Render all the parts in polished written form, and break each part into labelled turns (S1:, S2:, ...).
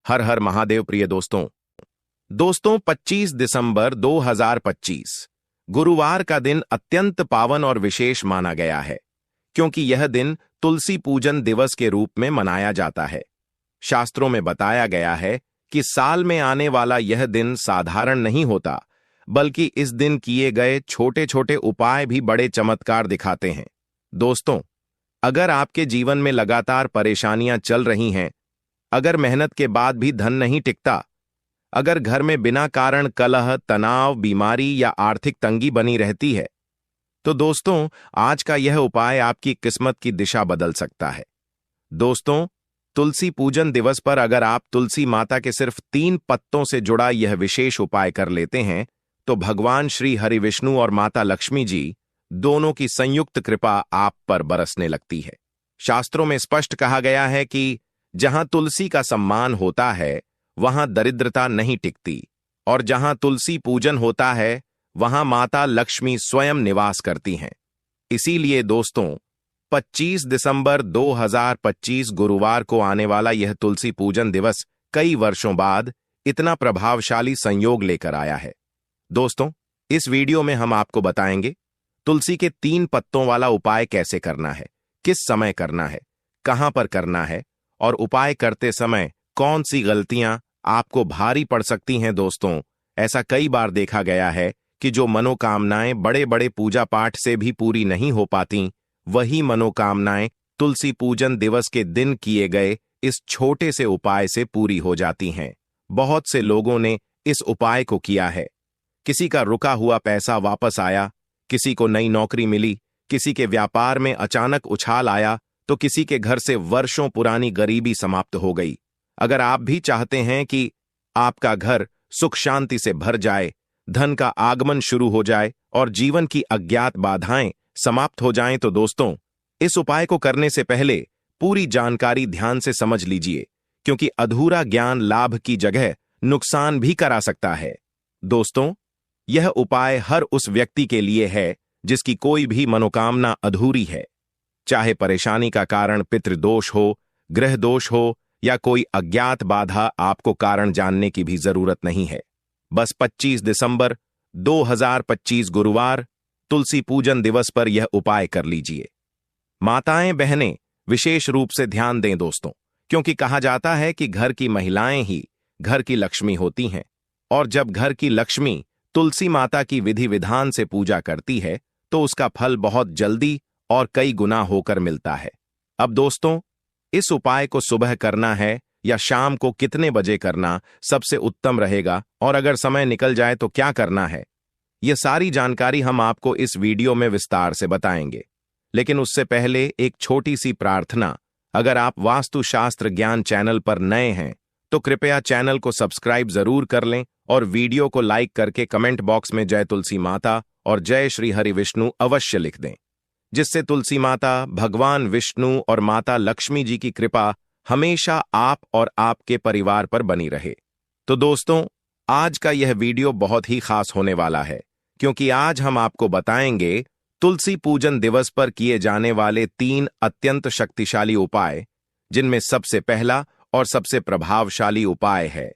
S1: हर हर महादेव। प्रिय दोस्तों 25 दिसंबर 2025 गुरुवार का दिन अत्यंत पावन और विशेष माना गया है, क्योंकि यह दिन तुलसी पूजन दिवस के रूप में मनाया जाता है। शास्त्रों में बताया गया है कि साल में आने वाला यह दिन साधारण नहीं होता, बल्कि इस दिन किए गए छोटे छोटे उपाय भी बड़े चमत्कार दिखाते हैं। दोस्तों, अगर आपके जीवन में लगातार परेशानियां चल रही हैं, अगर मेहनत के बाद भी धन नहीं टिकता, अगर घर में बिना कारण कलह, तनाव, बीमारी या आर्थिक तंगी बनी रहती है, तो दोस्तों आज का यह उपाय आपकी किस्मत की दिशा बदल सकता है। दोस्तों, तुलसी पूजन दिवस पर अगर आप तुलसी माता के सिर्फ 3 पत्तों से जुड़ा यह विशेष उपाय कर लेते हैं, तो भगवान श्री हरि विष्णु और माता लक्ष्मी जी दोनों की संयुक्त कृपा आप पर बरसने लगती है। शास्त्रों में स्पष्ट कहा गया है कि जहां तुलसी का सम्मान होता है, वहां दरिद्रता नहीं टिकती, और जहां तुलसी पूजन होता है, वहां माता लक्ष्मी स्वयं निवास करती हैं। इसीलिए दोस्तों 25 दिसंबर 2025 गुरुवार को आने वाला यह तुलसी पूजन दिवस कई वर्षों बाद इतना प्रभावशाली संयोग लेकर आया है। दोस्तों, इस वीडियो में हम आपको बताएंगे तुलसी के 3 पत्तों वाला उपाय कैसे करना है, किस समय करना है, कहां पर करना है, और उपाय करते समय कौन सी गलतियां आपको भारी पड़ सकती हैं। दोस्तों, ऐसा कई बार देखा गया है कि जो मनोकामनाएं बड़े बड़े पूजा पाठ से भी पूरी नहीं हो पाती, वही मनोकामनाएं तुलसी पूजन दिवस के दिन किए गए इस छोटे से उपाय से पूरी हो जाती हैं। बहुत से लोगों ने इस उपाय को किया है। किसी का रुका हुआ पैसा वापस आया, किसी को नई नौकरी मिली, किसी के व्यापार में अचानक उछाल आया, तो किसी के घर से वर्षों पुरानी गरीबी समाप्त हो गई। अगर आप भी चाहते हैं कि आपका घर सुख शांति से भर जाए, धन का आगमन शुरू हो जाए और जीवन की अज्ञात बाधाएं समाप्त हो जाएं, तो दोस्तों इस उपाय को करने से पहले पूरी जानकारी ध्यान से समझ लीजिए, क्योंकि अधूरा ज्ञान लाभ की जगह नुकसान भी करा सकता है। दोस्तों, यह उपाय हर उस व्यक्ति के लिए है जिसकी कोई भी मनोकामना अधूरी है। चाहे परेशानी का कारण पितृदोष हो, ग्रह दोष हो, या कोई अज्ञात बाधा, आपको कारण जानने की भी जरूरत नहीं है। बस 25 दिसंबर 2025 गुरुवार तुलसी पूजन दिवस पर यह उपाय कर लीजिए। माताएं बहनें विशेष रूप से ध्यान दें दोस्तों, क्योंकि कहा जाता है कि घर की महिलाएं ही घर की लक्ष्मी होती हैं, और जब घर की लक्ष्मी तुलसी माता की विधि विधान से पूजा करती है, तो उसका फल बहुत जल्दी और कई गुना होकर मिलता है। अब दोस्तों, इस उपाय को सुबह करना है या शाम को कितने बजे करना सबसे उत्तम रहेगा, और अगर समय निकल जाए तो क्या करना है, यह सारी जानकारी हम आपको इस वीडियो में विस्तार से बताएंगे। लेकिन उससे पहले एक छोटी सी प्रार्थना। अगर आप वास्तुशास्त्र ज्ञान चैनल पर नए हैं, तो कृपया चैनल को सब्सक्राइब जरूर कर लें और वीडियो को लाइक करके कमेंट बॉक्स में जय तुलसी माता और जय श्री हरि विष्णु अवश्य लिख दें, जिससे तुलसी माता, भगवान विष्णु और माता लक्ष्मी जी की कृपा हमेशा आप और आपके परिवार पर बनी रहे। तो दोस्तों, आज का यह वीडियो बहुत ही खास होने वाला है, क्योंकि आज हम आपको बताएंगे तुलसी पूजन दिवस पर किए जाने वाले 3 अत्यंत शक्तिशाली उपाय, जिनमें सबसे पहला और सबसे प्रभावशाली उपाय है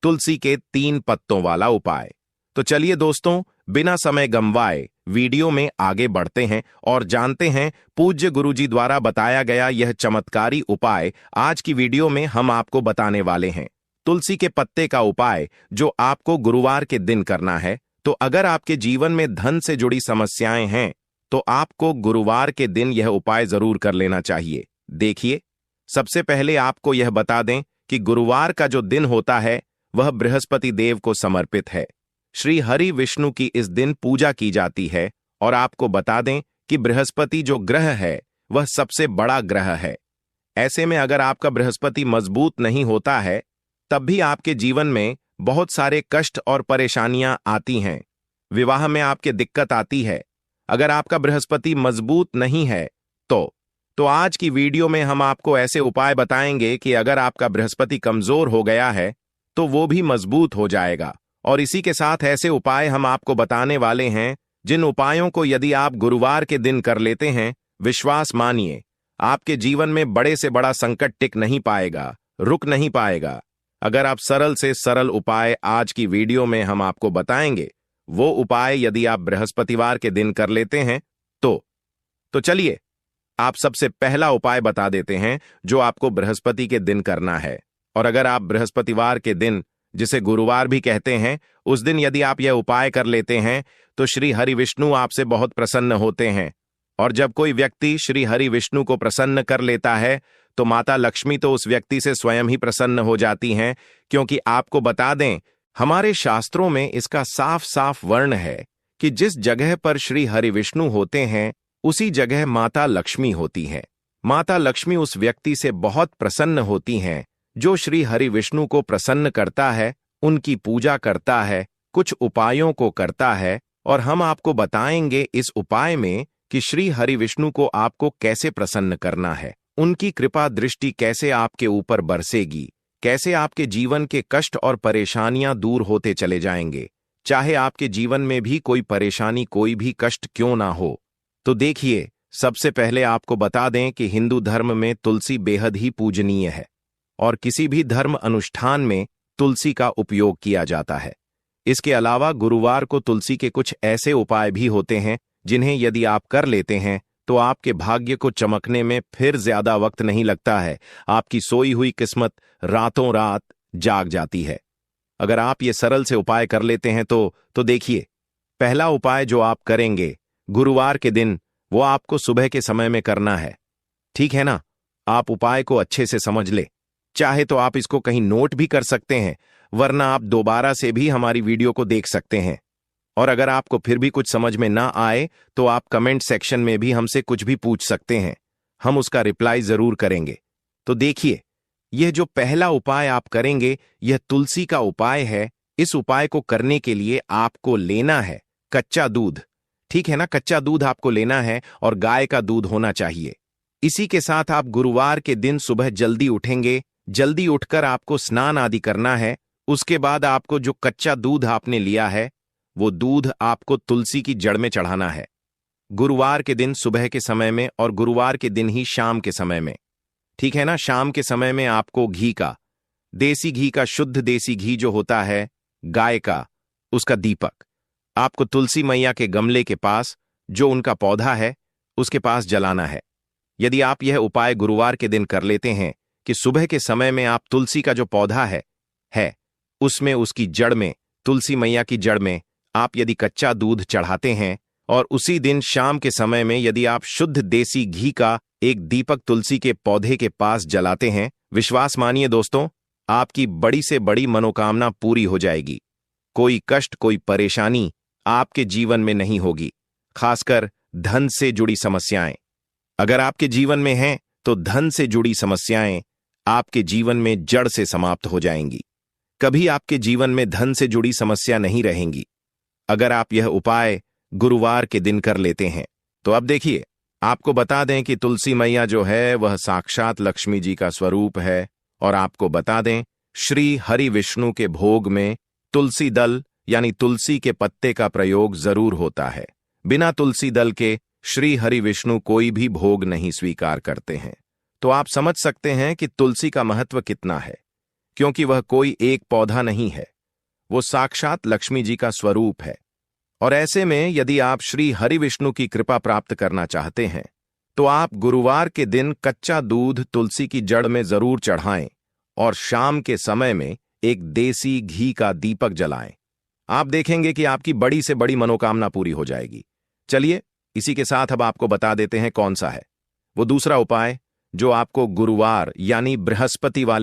S1: तुलसी के 3 पत्तों वाला उपाय। तो चलिए दोस्तों, बिना समय गंवाए वीडियो में आगे बढ़ते हैं और जानते हैं पूज्य गुरुजी द्वारा बताया गया यह चमत्कारी उपाय। आज की वीडियो में हम आपको बताने वाले हैं तुलसी के पत्ते का उपाय, जो आपको गुरुवार के दिन करना है। तो अगर आपके जीवन में धन से जुड़ी समस्याएं हैं, तो आपको गुरुवार के दिन यह उपाय जरूर कर लेना चाहिए। देखिए, सबसे पहले आपको यह बता दें कि गुरुवार का जो दिन होता है, वह बृहस्पति देव को समर्पित है। श्री हरि विष्णु की इस दिन पूजा की जाती है, और आपको बता दें कि बृहस्पति जो ग्रह है, वह सबसे बड़ा ग्रह है। ऐसे में अगर आपका बृहस्पति मजबूत नहीं होता है, तब भी आपके जीवन में बहुत सारे कष्ट और परेशानियां आती हैं। विवाह में आपके दिक्कत आती है। अगर आपका बृहस्पति मजबूत नहीं है, तो आज की वीडियो में हम आपको ऐसे उपाय बताएंगे कि अगर आपका बृहस्पति कमजोर हो गया है, तो वो भी मजबूत हो जाएगा। और इसी के साथ ऐसे उपाय हम आपको बताने वाले हैं, जिन उपायों को यदि आप गुरुवार के दिन कर लेते हैं, विश्वास मानिए, आपके जीवन में बड़े से बड़ा संकट टिक नहीं पाएगा, रुक नहीं पाएगा। अगर आप सरल से सरल उपाय आज की वीडियो में हम आपको बताएंगे, वो उपाय यदि आप बृहस्पतिवार के दिन कर लेते हैं तो चलिए आप सबसे पहला उपाय बता देते हैं जो आपको बृहस्पति के दिन करना है। और अगर आप बृहस्पतिवार के दिन, जिसे गुरुवार भी कहते हैं, उस दिन यदि आप यह उपाय कर लेते हैं तो श्री हरि विष्णु आपसे बहुत प्रसन्न होते हैं। और जब कोई व्यक्ति श्री हरि विष्णु को प्रसन्न कर लेता है तो माता लक्ष्मी तो उस व्यक्ति से स्वयं ही प्रसन्न हो जाती हैं, क्योंकि आपको बता दें, हमारे शास्त्रों में इसका साफ साफ वर्ण है कि जिस जगह पर श्री हरि विष्णु होते हैं उसी जगह माता लक्ष्मी होती हैं। माता लक्ष्मी उस व्यक्ति से बहुत प्रसन्न होती हैं जो श्री हरि विष्णु को प्रसन्न करता है, उनकी पूजा करता है, कुछ उपायों को करता है। और हम आपको बताएंगे इस उपाय में कि श्री हरि विष्णु को आपको कैसे प्रसन्न करना है, उनकी कृपा दृष्टि कैसे आपके ऊपर बरसेगी, कैसे आपके जीवन के कष्ट और परेशानियां दूर होते चले जाएंगे, चाहे आपके जीवन में भी कोई परेशानी, कोई भी कष्ट क्यों ना हो। तो देखिए, सबसे पहले आपको बता दें कि हिंदू धर्म में तुलसी बेहद ही पूजनीय है और किसी भी धर्म अनुष्ठान में तुलसी का उपयोग किया जाता है। इसके अलावा गुरुवार को तुलसी के कुछ ऐसे उपाय भी होते हैं जिन्हें यदि आप कर लेते हैं तो आपके भाग्य को चमकने में फिर ज्यादा वक्त नहीं लगता है। आपकी सोई हुई किस्मत रातों रात जाग जाती है। अगर आप ये सरल से उपाय कर लेते हैं तो देखिए, पहला उपाय जो आप करेंगे गुरुवार के दिन, वो आपको सुबह के समय में करना है। ठीक है ना? आप उपाय को अच्छे से समझ ले। चाहे तो आप इसको कहीं नोट भी कर सकते हैं, वरना आप दोबारा से भी हमारी वीडियो को देख सकते हैं। और अगर आपको फिर भी कुछ समझ में ना आए तो आप कमेंट सेक्शन में भी हमसे कुछ भी पूछ सकते हैं, हम उसका रिप्लाई जरूर करेंगे। तो देखिए, यह जो पहला उपाय आप करेंगे यह तुलसी का उपाय है। इस उपाय को करने के लिए आपको लेना है कच्चा दूध। ठीक है ना? कच्चा दूध आपको लेना है और गाय का दूध होना चाहिए। इसी के साथ आप गुरुवार के दिन सुबह जल्दी उठेंगे। जल्दी उठकर आपको स्नान आदि करना है। उसके बाद आपको जो कच्चा दूध आपने लिया है वो दूध आपको तुलसी की जड़ में चढ़ाना है, गुरुवार के दिन सुबह के समय में और गुरुवार के दिन ही शाम के समय में। ठीक है ना? शाम के समय में आपको घी का, देसी घी का, शुद्ध देसी घी जो होता है गाय का, उसका दीपक आपको तुलसी मैया के गमले के पास, जो उनका पौधा है, उसके पास जलाना है। यदि आप यह उपाय गुरुवार के दिन कर लेते हैं कि सुबह के समय में आप तुलसी का जो पौधा है उसमें, उसकी जड़ में, तुलसी मैया की जड़ में आप यदि कच्चा दूध चढ़ाते हैं और उसी दिन शाम के समय में यदि आप शुद्ध देसी घी का एक दीपक तुलसी के पौधे के पास जलाते हैं, विश्वास मानिए दोस्तों, आपकी बड़ी से बड़ी मनोकामना पूरी हो जाएगी। कोई कष्ट, कोई परेशानी आपके जीवन में नहीं होगी। खासकर धन से जुड़ी समस्याएं अगर आपके जीवन में हैं तो धन से जुड़ी समस्याएं आपके जीवन में जड़ से समाप्त हो जाएंगी। कभी आपके जीवन में धन से जुड़ी समस्या नहीं रहेंगी अगर आप यह उपाय गुरुवार के दिन कर लेते हैं। तो अब देखिए, आपको बता दें कि तुलसी मैया जो है वह साक्षात लक्ष्मी जी का स्वरूप है। और आपको बता दें, श्री हरि विष्णु के भोग में तुलसी दल यानी तुलसी के पत्ते का प्रयोग जरूर होता है। बिना तुलसी दल के श्री हरि विष्णु कोई भी भोग नहीं स्वीकार करते हैं। तो आप समझ सकते हैं कि तुलसी का महत्व कितना है, क्योंकि वह कोई एक पौधा नहीं है, वो साक्षात लक्ष्मी जी का स्वरूप है। और ऐसे में यदि आप श्री हरि विष्णु की कृपा प्राप्त करना चाहते हैं तो आप गुरुवार के दिन कच्चा दूध तुलसी की जड़ में जरूर चढ़ाएं और शाम के समय में एक देसी घी का दीपक जलाएं। आप देखेंगे कि आपकी बड़ी से बड़ी मनोकामना पूरी हो जाएगी। चलिए, इसी के साथ अब आपको बता देते हैं कौन सा है वो दूसरा उपाय जो आपको गुरुवार यानी बृहस्पतिवार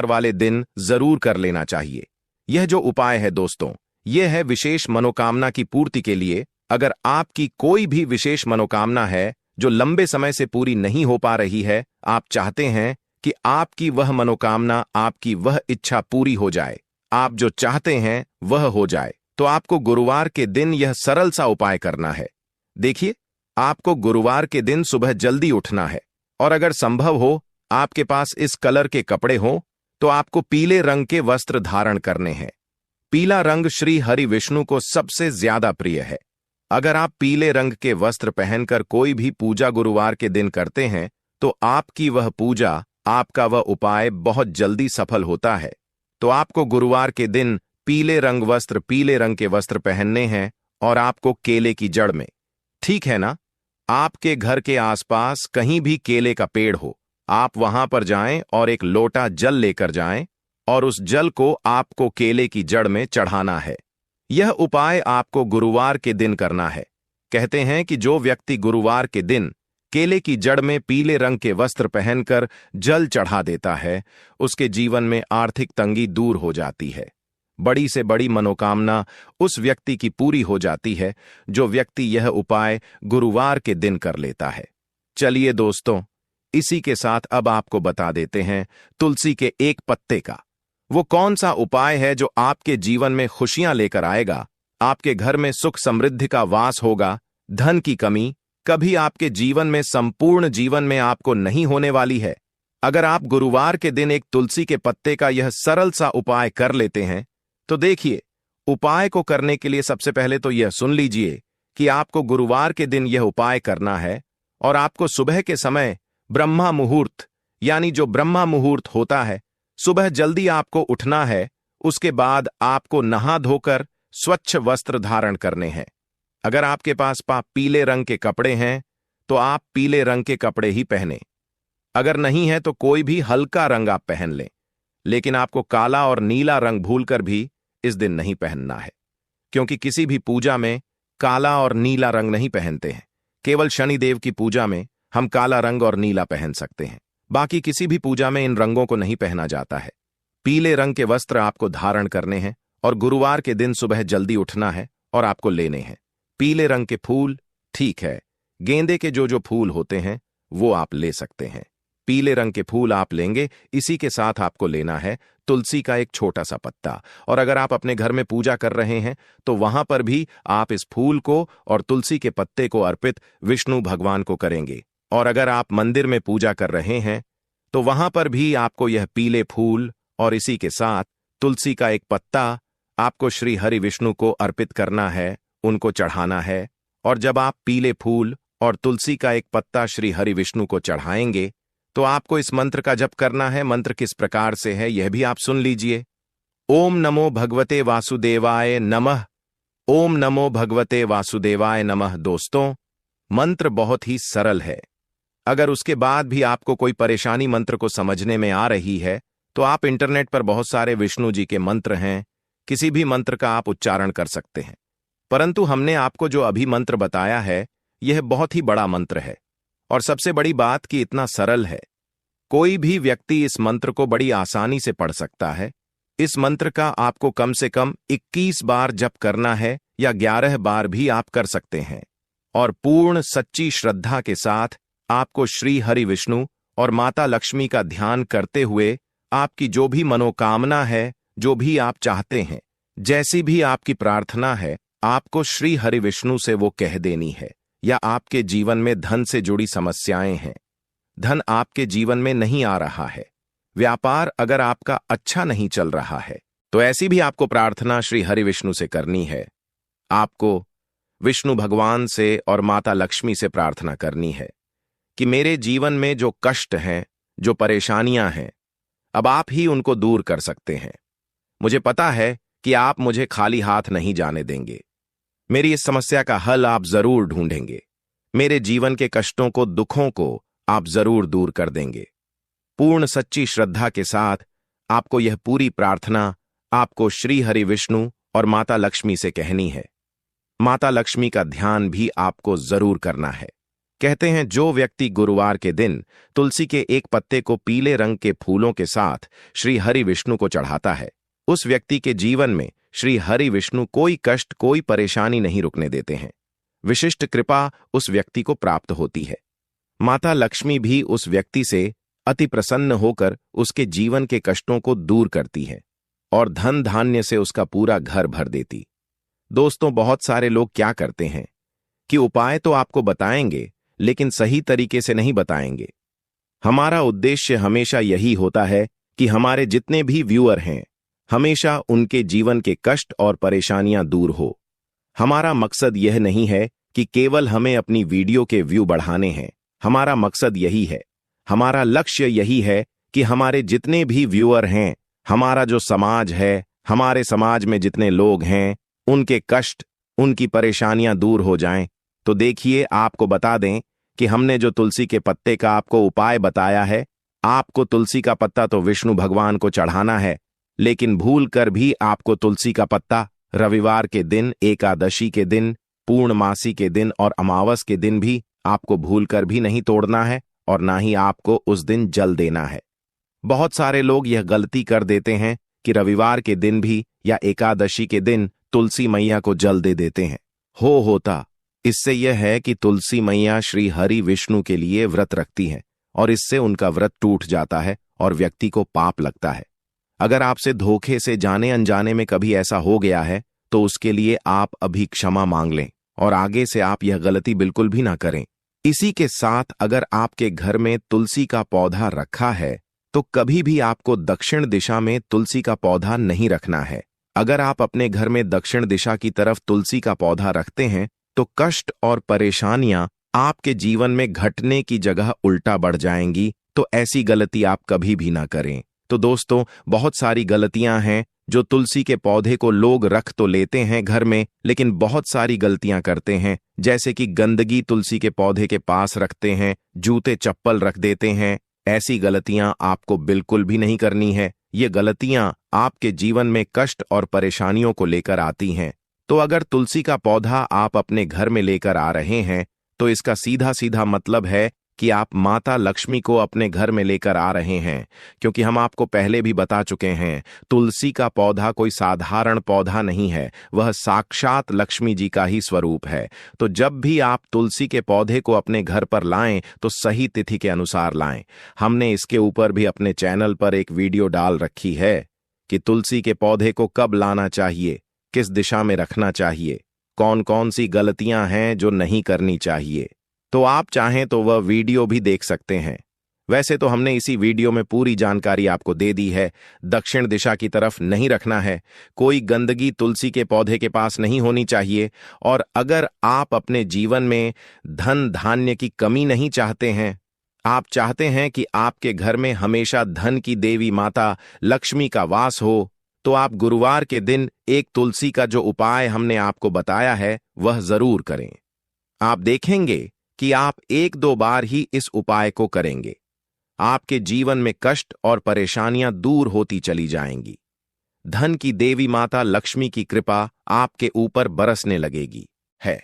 S1: वाले दिन जरूर कर लेना चाहिए। यह जो उपाय है दोस्तों, यह है विशेष मनोकामना की पूर्ति के लिए। अगर आपकी कोई भी विशेष मनोकामना है जो लंबे समय से पूरी नहीं हो पा रही है, आप चाहते हैं कि आपकी वह मनोकामना, आपकी वह इच्छा पूरी हो जाए, आप जो चाहते हैं वह हो जाए, तो आपको गुरुवार के दिन यह सरल सा उपाय करना है। देखिए, आपको गुरुवार के दिन सुबह जल्दी उठना है और अगर संभव हो आपके पास इस कलर के कपड़े हों तो आपको पीले रंग के वस्त्र धारण करने हैं। पीला रंग श्री हरि विष्णु को सबसे ज्यादा प्रिय है। अगर आप पीले रंग के वस्त्र पहनकर कोई भी पूजा गुरुवार के दिन करते हैं तो आपकी वह पूजा आपका वह उपाय बहुत जल्दी सफल होता है। तो आपको गुरुवार के दिन पीले रंग के वस्त्र पहनने हैं और आपको केले की जड़ में, ठीक है ना, आपके घर के आसपास कहीं भी केले का पेड़ हो, आप वहां पर जाएं और एक लोटा जल लेकर जाएं और उस जल को आपको केले की जड़ में चढ़ाना है। यह उपाय आपको गुरुवार के दिन करना है। कहते हैं कि जो व्यक्ति गुरुवार के दिन केले की जड़ में पीले रंग के वस्त्र पहनकर जल चढ़ा देता है, उसके जीवन में आर्थिक तंगी दूर हो जाती है। बड़ी से बड़ी मनोकामना उस व्यक्ति की पूरी हो जाती है जो व्यक्ति यह उपाय गुरुवार के दिन कर लेता है। चलिए दोस्तों, इसी के साथ अब आपको बता देते हैं तुलसी के एक पत्ते का वो कौन सा उपाय है जो आपके जीवन में खुशियां लेकर आएगा, आपके घर में सुख समृद्धि का वास होगा, धन की कमी कभी आपके जीवन में, संपूर्ण जीवन में आपको नहीं होने वाली है। अगर आप गुरुवार के दिन एक तुलसी के पत्ते का यह सरल सा उपाय कर लेते हैं तो देखिए, उपाय को करने के लिए सबसे पहले तो यह सुन लीजिए कि आपको गुरुवार के दिन यह उपाय करना है और आपको सुबह के समय ब्रह्मा मुहूर्त, यानी जो ब्रह्मा मुहूर्त होता है, सुबह जल्दी आपको उठना है। उसके बाद आपको नहा धोकर स्वच्छ वस्त्र धारण करने हैं। अगर आपके पास पीले रंग के कपड़े हैं तो आप पीले रंग के कपड़े ही पहने। अगर नहीं है तो कोई भी हल्का रंग आप पहन लें, लेकिन आपको काला और नीला रंग भूलकर भी इस दिन नहीं पहनना है, क्योंकि किसी भी पूजा में काला और नीला रंग नहीं पहनते हैं। केवल शनिदेव की पूजा में हम काला रंग और नीला पहन सकते हैं, बाकी किसी भी पूजा में इन रंगों को नहीं पहना जाता है। पीले रंग के वस्त्र आपको धारण करने हैं और गुरुवार के दिन सुबह जल्दी उठना है और आपको लेने हैं। पीले रंग के फूल, ठीक है, गेंदे के जो फूल होते हैं वो आप ले सकते हैं। पीले रंग के फूल आप लेंगे। इसी के साथ आपको लेना है तुलसी का एक छोटा सा पत्ता, और अगर आप अपने घर में पूजा कर रहे हैं तो वहां पर भी आप इस फूल को और तुलसी के पत्ते को अर्पित विष्णु भगवान को करेंगे। और अगर आप मंदिर में पूजा कर रहे हैं तो वहां पर भी आपको यह पीले फूल और इसी के साथ तुलसी का एक पत्ता आपको श्री हरि विष्णु को अर्पित करना है, उनको चढ़ाना है। और जब आप पीले फूल और तुलसी का एक पत्ता श्री हरि विष्णु को चढ़ाएंगे तो आपको इस मंत्र का जप करना है। मंत्र किस प्रकार से है यह भी आप सुन लीजिए। ओम नमो भगवते वासुदेवाय नमः। ओम नमो भगवते वासुदेवाय नमः। दोस्तों, मंत्र बहुत ही सरल है। अगर उसके बाद भी आपको कोई परेशानी मंत्र को समझने में आ रही है तो आप इंटरनेट पर बहुत सारे विष्णु जी के मंत्र हैं, किसी भी मंत्र का आप उच्चारण कर सकते हैं। परंतु हमने आपको जो अभी मंत्र बताया है यह बहुत ही बड़ा मंत्र है, और सबसे बड़ी बात कि इतना सरल है। कोई भी व्यक्ति इस मंत्र को बड़ी आसानी से पढ़ सकता है। इस मंत्र का आपको कम से कम 21 बार जप करना है या 11 बार भी आप कर सकते हैं। और पूर्ण सच्ची श्रद्धा के साथ आपको श्री हरि विष्णु और माता लक्ष्मी का ध्यान करते हुए आपकी जो भी मनोकामना है, जो भी आप चाहते हैं, जैसी भी आपकी प्रार्थना है, आपको श्री हरि विष्णु से वो कह देनी है। या आपके जीवन में धन से जुड़ी समस्याएं हैं, धन आपके जीवन में नहीं आ रहा है, व्यापार अगर आपका अच्छा नहीं चल रहा है, तो ऐसी भी आपको प्रार्थना श्री हरि विष्णु से करनी है। आपको विष्णु भगवान से और माता लक्ष्मी से प्रार्थना करनी है कि मेरे जीवन में जो कष्ट हैं, जो परेशानियां हैं, अब आप ही उनको दूर कर सकते हैं। मुझे पता है कि आप मुझे खाली हाथ नहीं जाने देंगे। मेरी इस समस्या का हल आप जरूर ढूंढेंगे। मेरे जीवन के कष्टों को, दुखों को आप जरूर दूर कर देंगे। पूर्ण सच्ची श्रद्धा के साथ आपको यह पूरी प्रार्थना आपको श्री हरि विष्णु और माता लक्ष्मी से कहनी है। माता लक्ष्मी का ध्यान भी आपको जरूर करना है। कहते हैं जो व्यक्ति गुरुवार के दिन तुलसी के एक पत्ते को पीले रंग के फूलों के साथ श्री हरि विष्णु को चढ़ाता है, उस व्यक्ति के जीवन में श्री हरि विष्णु कोई कष्ट, कोई परेशानी नहीं रुकने देते हैं। विशिष्ट कृपा उस व्यक्ति को प्राप्त होती है। माता लक्ष्मी भी उस व्यक्ति से अति प्रसन्न होकर उसके जीवन के कष्टों को दूर करती है और धन धान्य से उसका पूरा घर भर देती। दोस्तों, बहुत सारे लोग क्या करते हैं कि उपाय तो आपको बताएंगे लेकिन सही तरीके से नहीं बताएंगे। हमारा उद्देश्य हमेशा यही होता है कि हमारे जितने भी व्यूअर हैं, हमेशा उनके जीवन के कष्ट और परेशानियां दूर हो। हमारा मकसद यह नहीं है कि केवल हमें अपनी वीडियो के व्यू बढ़ाने हैं। हमारा मकसद यही है हमारा लक्ष्य यही है कि हमारे जितने भी व्यूअर हैं, हमारा जो समाज है, हमारे समाज में जितने लोग हैं, उनके कष्ट, उनकी परेशानियां दूर हो जाएं। तो देखिए, आपको बता दें कि हमने जो तुलसी के पत्ते का आपको उपाय बताया है, आपको तुलसी का पत्ता तो विष्णु भगवान को चढ़ाना है, लेकिन भूल कर भी आपको तुलसी का पत्ता रविवार के दिन, एकादशी के दिन, पूर्णमासी के दिन और अमावस के दिन भी आपको भूल कर भी नहीं तोड़ना है और ना ही आपको उस दिन जल देना है। बहुत सारे लोग यह गलती कर देते हैं कि रविवार के दिन भी या एकादशी के दिन तुलसी मैया को जल दे देते हैं। होता इससे यह है कि तुलसी मैया श्री हरि विष्णु के लिए व्रत रखती हैं और इससे उनका व्रत टूट जाता है और व्यक्ति को पाप लगता है। अगर आपसे धोखे से जाने अनजाने में कभी ऐसा हो गया है तो उसके लिए आप अभी क्षमा मांग लें और आगे से आप यह गलती बिल्कुल भी ना करें। इसी के साथ अगर आपके घर में तुलसी का पौधा रखा है तो कभी भी आपको दक्षिण दिशा में तुलसी का पौधा नहीं रखना है। अगर आप अपने घर में दक्षिण दिशा की तरफ तुलसी का पौधा रखते हैं तो कष्ट और परेशानियां आपके जीवन में घटने की जगह उल्टा बढ़ जाएंगी। तो ऐसी गलती आप कभी भी ना करें। तो दोस्तों, बहुत सारी गलतियां हैं जो तुलसी के पौधे को लोग रख तो लेते हैं घर में, लेकिन बहुत सारी गलतियां करते हैं, जैसे कि गंदगी तुलसी के पौधे के पास रखते हैं, जूते चप्पल रख देते हैं। ऐसी गलतियां आपको बिल्कुल भी नहीं करनी है। ये गलतियां आपके जीवन में कष्ट और परेशानियों को लेकर आती हैं। तो अगर तुलसी का पौधा आप अपने घर में लेकर आ रहे हैं तो इसका सीधा सीधा मतलब है कि आप माता लक्ष्मी को अपने घर में लेकर आ रहे हैं, क्योंकि हम आपको पहले भी बता चुके हैं, तुलसी का पौधा कोई साधारण पौधा नहीं है, वह साक्षात लक्ष्मी जी का ही स्वरूप है। तो जब भी आप तुलसी के पौधे को अपने घर पर लाएं तो सही तिथि के अनुसार लाएं। हमने इसके ऊपर भी अपने चैनल पर एक वीडियो डाल रखी है कि तुलसी के पौधे को कब लाना चाहिए, किस दिशा में रखना चाहिए, कौन कौन सी गलतियां हैं जो नहीं करनी चाहिए। तो आप चाहें तो वह वीडियो भी देख सकते हैं। वैसे तो हमने इसी वीडियो में पूरी जानकारी आपको दे दी है। दक्षिण दिशा की तरफ नहीं रखना है, कोई गंदगी तुलसी के पौधे के पास नहीं होनी चाहिए। और अगर आप अपने जीवन में धन धान्य की कमी नहीं चाहते हैं, आप चाहते हैं कि आपके घर में हमेशा धन की देवी माता लक्ष्मी का वास हो, तो आप गुरुवार के दिन एक तुलसी का जो उपाय हमने आपको बताया है वह जरूर करें। आप देखेंगे कि आप 1-2 बार ही इस उपाय को करेंगे, आपके जीवन में कष्ट और परेशानियां दूर होती चली जाएंगी। धन की देवी माता लक्ष्मी की कृपा आपके ऊपर बरसने लगेगी है।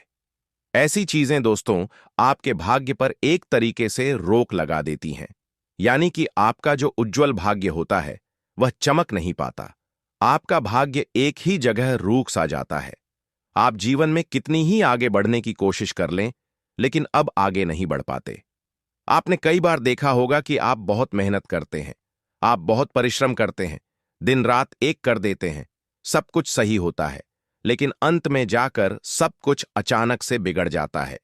S1: ऐसी चीजें दोस्तों आपके भाग्य पर एक तरीके से रोक लगा देती हैं, यानी कि आपका जो उज्जवल भाग्य होता है वह चमक नहीं पाता। आपका भाग्य एक ही जगह रूख सा जाता है। आप जीवन में कितनी ही आगे बढ़ने की कोशिश कर लें, लेकिन अब आगे नहीं बढ़ पाते। आपने कई बार देखा होगा कि आप बहुत मेहनत करते हैं, आप बहुत परिश्रम करते हैं, दिन रात एक कर देते हैं, सब कुछ सही होता है, लेकिन अंत में जाकर सब कुछ अचानक से बिगड़ जाता है।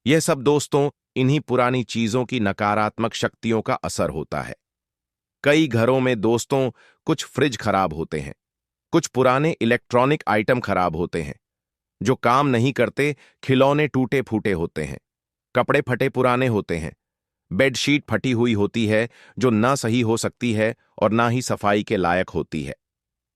S1: यह सब दोस्तों इन्हीं पुरानी चीजों की नकारात्मक शक्तियों का असर होता है। कई घरों में दोस्तों कुछ फ्रिज खराब होते हैं, कुछ पुराने इलेक्ट्रॉनिक आइटम खराब होते हैं, जो काम नहीं करते, खिलौने टूटे फूटे होते हैं, कपड़े फटे पुराने होते हैं, बेडशीट फटी हुई होती है जो ना सही हो सकती है और ना ही सफाई के लायक होती है।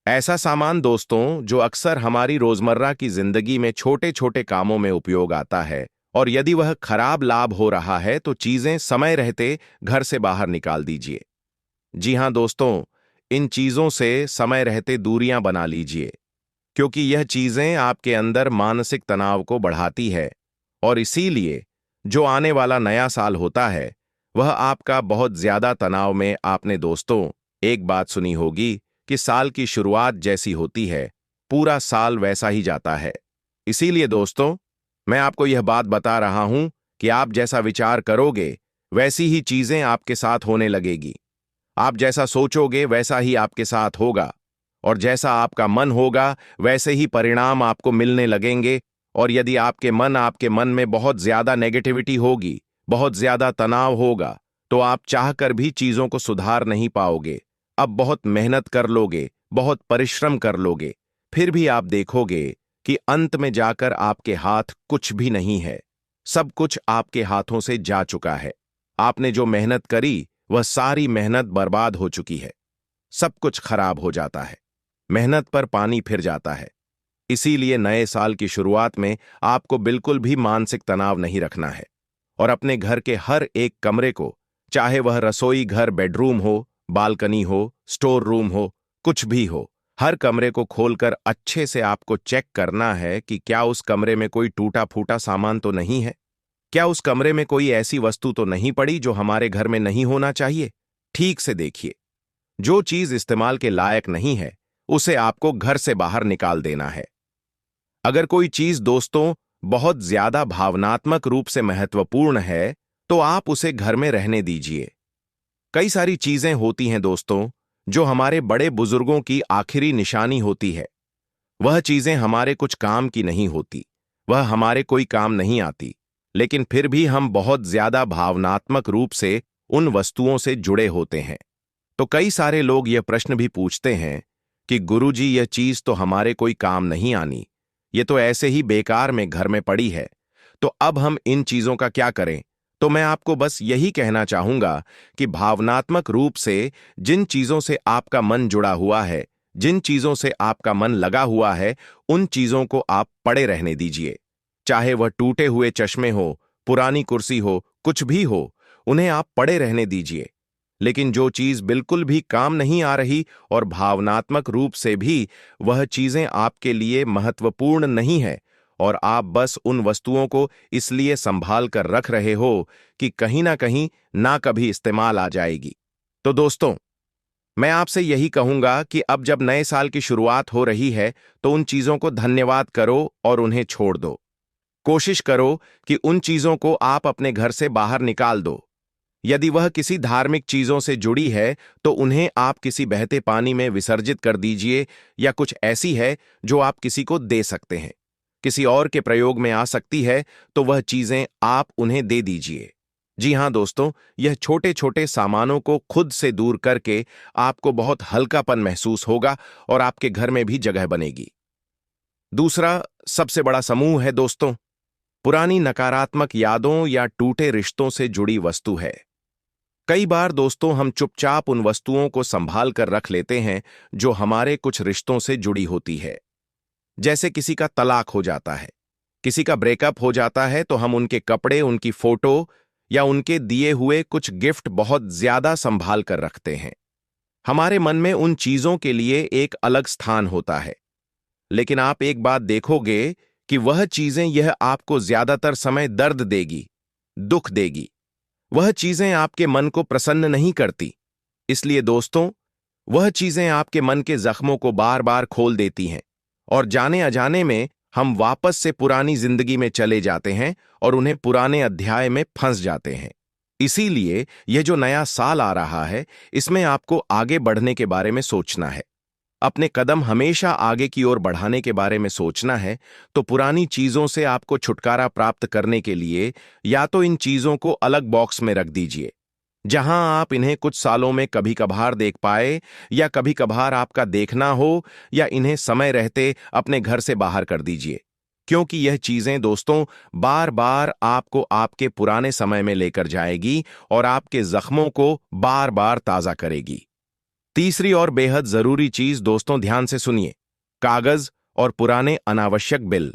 S1: ऐसा सामान दोस्तों जो अक्सर हमारी रोजमर्रा की जिंदगी में छोटे छोटे कामों में उपयोग आता है, और यदि वह खराब लाभ हो रहा है तो चीजें समय रहते घर से बाहर निकाल दीजिए। जी हां दोस्तों, इन चीजों से समय रहते दूरियां बना लीजिए, क्योंकि यह चीजें आपके अंदर मानसिक तनाव को बढ़ाती है, और इसीलिए जो आने वाला नया साल होता है वह आपका बहुत ज्यादा तनाव में। आपने दोस्तों एक बात सुनी होगी कि साल की शुरुआत जैसी होती है पूरा साल वैसा ही जाता है। इसीलिए दोस्तों मैं आपको यह बात बता रहा हूं कि आप जैसा विचार करोगे वैसी ही चीजें आपके साथ होने लगेगी। आप जैसा सोचोगे वैसा ही आपके साथ होगा, और जैसा आपका मन होगा वैसे ही परिणाम आपको मिलने लगेंगे। और यदि आपके मन में बहुत ज्यादा नेगेटिविटी होगी, बहुत ज्यादा तनाव होगा, तो आप चाहकर भी चीजों को सुधार नहीं पाओगे। अब बहुत मेहनत कर लोगे, बहुत परिश्रम कर लोगे, फिर भी आप देखोगे कि अंत में जाकर आपके हाथ कुछ भी नहीं है, सब कुछ आपके हाथों से जा चुका है। आपने जो मेहनत करी वह सारी मेहनत बर्बाद हो चुकी है। सब कुछ खराब हो जाता है, मेहनत पर पानी फिर जाता है। इसीलिए नए साल की शुरुआत में आपको बिल्कुल भी मानसिक तनाव नहीं रखना है और अपने घर के हर एक कमरे को, चाहे वह रसोई घर, बेडरूम हो, बालकनी हो, स्टोर रूम हो, कुछ भी हो, हर कमरे को खोलकर अच्छे से आपको चेक करना है कि क्या उस कमरे में कोई टूटा फूटा सामान तो नहीं है। क्या उस कमरे में कोई ऐसी वस्तु तो नहीं पड़ी जो हमारे घर में नहीं होना चाहिए। ठीक से देखिए, जो चीज इस्तेमाल के लायक नहीं है उसे आपको घर से बाहर निकाल देना है। अगर कोई चीज दोस्तों बहुत ज्यादा भावनात्मक रूप से महत्वपूर्ण है तो आप उसे घर में रहने दीजिए। कई सारी चीजें होती हैं दोस्तों जो हमारे बड़े बुजुर्गों की आखिरी निशानी होती है। वह चीजें हमारे कुछ काम की नहीं होती, वह हमारे कोई काम नहीं आती, लेकिन फिर भी हम बहुत ज्यादा भावनात्मक रूप से उन वस्तुओं से जुड़े होते हैं। तो कई सारे लोग यह प्रश्न भी पूछते हैं कि गुरुजी, यह चीज तो हमारे कोई काम नहीं आनी, ये तो ऐसे ही बेकार में घर में पड़ी है, तो अब हम इन चीजों का क्या करें। तो मैं आपको बस यही कहना चाहूंगा कि भावनात्मक रूप से जिन चीजों से आपका मन जुड़ा हुआ है, जिन चीजों से आपका मन लगा हुआ है, उन चीजों को आप पड़े रहने दीजिए। चाहे वह टूटे हुए चश्मे हो, पुरानी कुर्सी हो, कुछ भी हो, उन्हें आप पड़े रहने दीजिए। लेकिन जो चीज बिल्कुल भी काम नहीं आ रही और भावनात्मक रूप से भी वह चीजें आपके लिए महत्वपूर्ण नहीं है और आप बस उन वस्तुओं को इसलिए संभाल कर रख रहे हो कि कहीं ना कभी इस्तेमाल आ जाएगी, तो दोस्तों मैं आपसे यही कहूंगा कि अब जब नए साल की शुरुआत हो रही है तो उन चीजों को धन्यवाद करो और उन्हें छोड़ दो। कोशिश करो कि उन चीजों को आप अपने घर से बाहर निकाल दो। यदि वह किसी धार्मिक चीजों से जुड़ी है तो उन्हें आप किसी बहते पानी में विसर्जित कर दीजिए, या कुछ ऐसी है जो आप किसी को दे सकते हैं, किसी और के प्रयोग में आ सकती है तो वह चीजें आप उन्हें दे दीजिए। जी हां दोस्तों, यह छोटे छोटे सामानों को खुद से दूर करके आपको बहुत हल्कापन महसूस होगा और आपके घर में भी जगह बनेगी। दूसरा सबसे बड़ा समूह है दोस्तों, पुरानी नकारात्मक यादों या टूटे रिश्तों से जुड़ी वस्तु है। कई बार दोस्तों हम चुपचाप उन वस्तुओं को संभाल कर रख लेते हैं जो हमारे कुछ रिश्तों से जुड़ी होती है। जैसे किसी का तलाक हो जाता है, किसी का ब्रेकअप हो जाता है, तो हम उनके कपड़े, उनकी फोटो या उनके दिए हुए कुछ गिफ्ट बहुत ज्यादा संभाल कर रखते हैं। हमारे मन में उन चीजों के लिए एक अलग स्थान होता है। लेकिन आप एक बात देखोगे कि वह चीजें यह आपको ज्यादातर समय दर्द देगी, दुख देगी। वह चीजें आपके मन को प्रसन्न नहीं करती। इसलिए दोस्तों, वह चीजें आपके मन के जख्मों को बार बार खोल देती हैं और जाने अजाने में हम वापस से पुरानी जिंदगी में चले जाते हैं और उन्हें पुराने अध्याय में फंस जाते हैं। इसीलिए यह जो नया साल आ रहा है, इसमें आपको आगे बढ़ने के बारे में सोचना है, अपने कदम हमेशा आगे की ओर बढ़ाने के बारे में सोचना है। तो पुरानी चीजों से आपको छुटकारा प्राप्त करने के लिए या तो इन चीजों को अलग बॉक्स में रख दीजिए, जहां आप इन्हें कुछ सालों में कभी कभार देख पाए, या कभी कभार आपका देखना हो, या इन्हें समय रहते अपने घर से बाहर कर दीजिए, क्योंकि यह चीजें दोस्तों बार बार आपको आपके पुराने समय में लेकर जाएगी और आपके जख्मों को बार बार ताजा करेगी। तीसरी और बेहद जरूरी चीज दोस्तों, ध्यान से सुनिए, कागज और पुराने अनावश्यक बिल।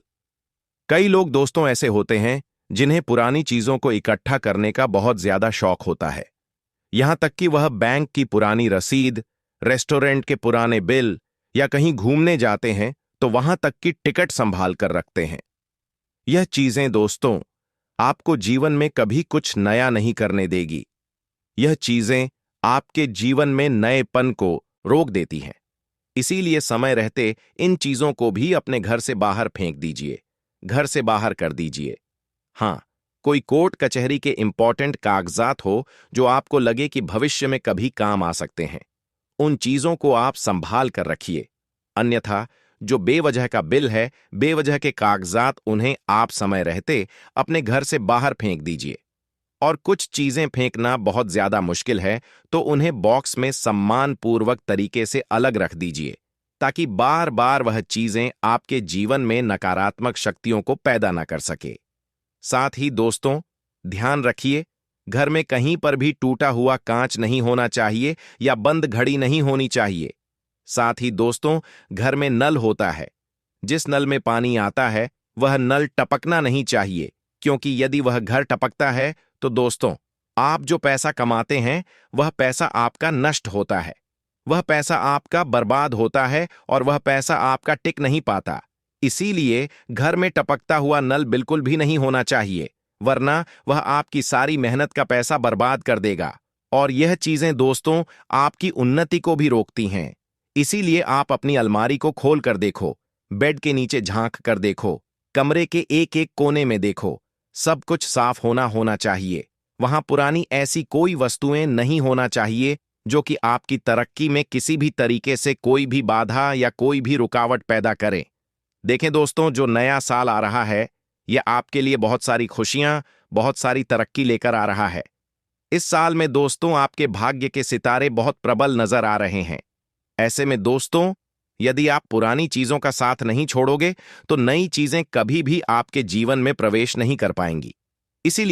S1: कई लोग दोस्तों ऐसे होते हैं जिन्हें पुरानी चीजों को इकट्ठा करने का बहुत ज्यादा शौक होता है। यहां तक कि वह बैंक की पुरानी रसीद, रेस्टोरेंट के पुराने बिल, या कहीं घूमने जाते हैं तो वहां तक की टिकट संभाल कर रखते हैं। यह चीजें दोस्तों आपको जीवन में कभी कुछ नया नहीं करने देगी। यह चीजें आपके जीवन में नएपन को रोक देती हैं। इसीलिए समय रहते इन चीजों को भी अपने घर से बाहर फेंक दीजिए, घर से बाहर कर दीजिए। हां, कोई कोर्ट कचहरी के इंपॉर्टेंट कागजात हो जो आपको लगे कि भविष्य में कभी काम आ सकते हैं, उन चीजों को आप संभाल कर रखिए। अन्यथा जो बेवजह का बिल है, बेवजह के कागजात, उन्हें आप समय रहते अपने घर से बाहर फेंक दीजिए। और कुछ चीजें फेंकना बहुत ज्यादा मुश्किल है तो उन्हें बॉक्स में सम्मानपूर्वक तरीके से अलग रख दीजिए, ताकि बार बार वह चीजें आपके जीवन में नकारात्मक शक्तियों को पैदा न कर सके। साथ ही दोस्तों ध्यान रखिए, घर में कहीं पर भी टूटा हुआ कांच नहीं होना चाहिए या बंद घड़ी नहीं होनी चाहिए। साथ ही दोस्तों, घर में नल होता है। जिस नल में पानी आता है वह नल टपकना नहीं चाहिए, क्योंकि यदि वह घर टपकता है तो दोस्तों, आप जो पैसा कमाते हैं वह पैसा आपका नष्ट होता है, वह पैसा आपका बर्बाद होता है और वह पैसा आपका टिक नहीं पाता। इसीलिए घर में टपकता हुआ नल बिल्कुल भी नहीं होना चाहिए, वरना वह आपकी सारी मेहनत का पैसा बर्बाद कर देगा। और यह चीजें दोस्तों आपकी उन्नति को भी रोकती हैं। इसीलिए आप अपनी अलमारी को खोल कर देखो, बेड के नीचे झांक कर देखो, कमरे के एक एक कोने में देखो, सब कुछ साफ होना चाहिए। वहां पुरानी ऐसी कोई वस्तुएं नहीं होना चाहिए जो कि आपकी तरक्की में किसी भी तरीके से कोई भी बाधा या कोई भी रुकावट पैदा करें। देखें दोस्तों, जो नया साल आ रहा है यह आपके लिए बहुत सारी खुशियां, बहुत सारी तरक्की लेकर आ रहा है। इस साल में दोस्तों आपके भाग्य के सितारे बहुत प्रबल नजर आ रहे हैं। ऐसे में दोस्तों, यदि आप पुरानी चीजों का साथ नहीं छोड़ोगे तो नई चीजें कभी भी आपके जीवन में प्रवेश नहीं कर पाएंगी। इसीलिए